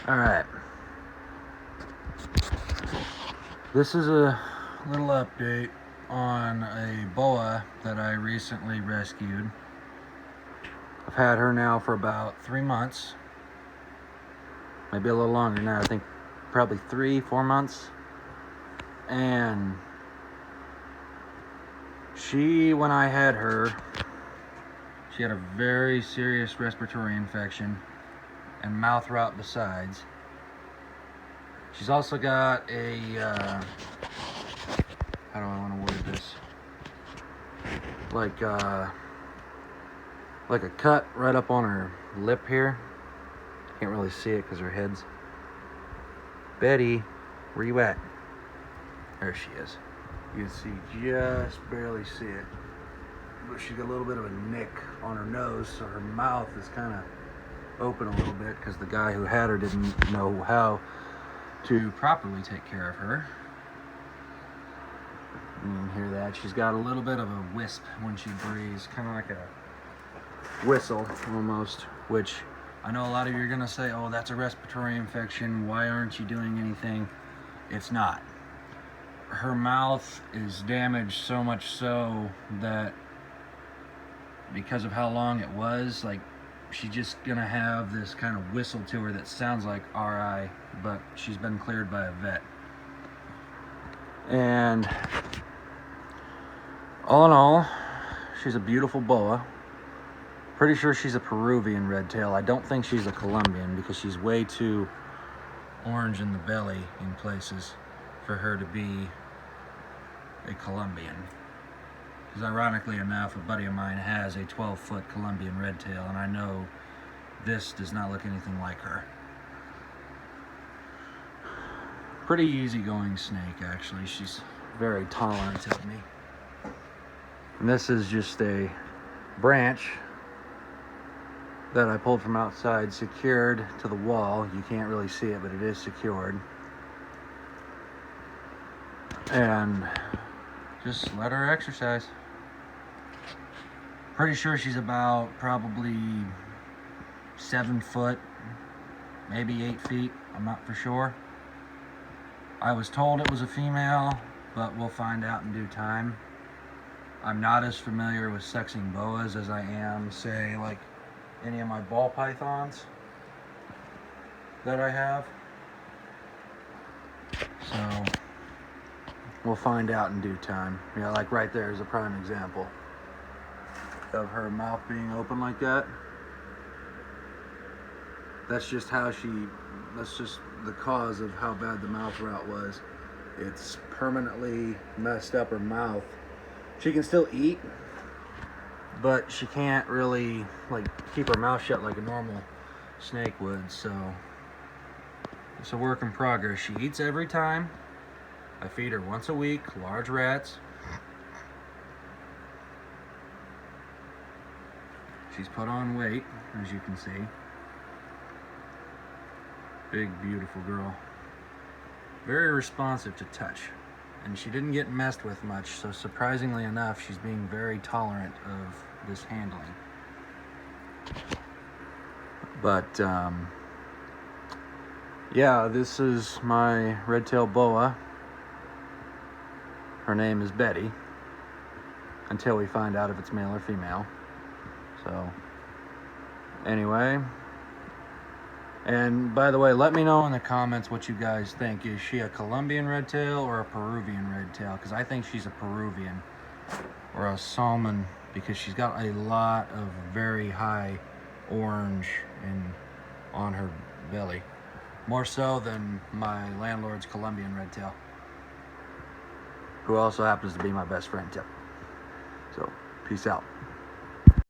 Alright. This is a little update on a boa that I recently rescued. I've had her now for about 3 months. Maybe a little longer now. I think probably 3-4 months. And when I had her, she had a very serious respiratory infection and mouth rot besides. She's also got a, how do I want to word this? Like a cut right up on her lip here. Can't really see it because her head's... Betty, where you at? There she is. You can see, just barely see it. But she's got a little bit of a nick on her nose, so her mouth is kind of open a little bit because the guy who had her didn't know how to properly take care of her. You can hear that. She's got a little bit of a wisp when she breathes, kind of like a whistle almost, which I know a lot of you are going to say, oh, that's a respiratory infection. Why aren't you doing anything? It's not. Her mouth is damaged so much so that because of how long it was, like, she's just gonna have this kind of whistle to her that sounds like RI, but she's been cleared by a vet. And all in all, she's a beautiful boa. Pretty sure she's a Peruvian red tail. I don't think she's a Colombian because she's way too orange in the belly in places for her to be a Colombian. Because ironically enough, a buddy of mine has a 12-foot Colombian red tail, and I know this does not look anything like her. Pretty easygoing snake, actually. She's very tolerant of me. And this is just a branch that I pulled from outside, secured to the wall. You can't really see it, but it is secured. And just let her exercise. Pretty sure she's about probably 7 foot, maybe 8 feet. I'm not for sure. I was told it was a female, but we'll find out in due time. I'm not as familiar with sexing boas as I am, say, like any of my ball pythons that I have. So we'll find out in due time. Yeah, like right there is a prime example of her mouth being open like that. That's just the cause of how bad the mouth rot was. It's permanently messed up her mouth. She can still eat, but she can't really like keep her mouth shut like a normal snake would. So it's a work in progress. She eats every time. I feed her once a week, large rats. She's put on weight, as you can see. Big, beautiful girl. Very responsive to touch. And she didn't get messed with much, so surprisingly enough, she's being very tolerant of this handling. But, yeah, this is my red-tailed boa. Her name is Betty, until we find out if it's male or female. So, anyway. And by the way, let me know in the comments what you guys think. Is she a Colombian red tail or a Peruvian red tail? Because I think she's a Peruvian or a salmon, because she's got a lot of very high orange on her belly. More so than my landlord's Colombian red tail, who also happens to be my best friend too. So, peace out.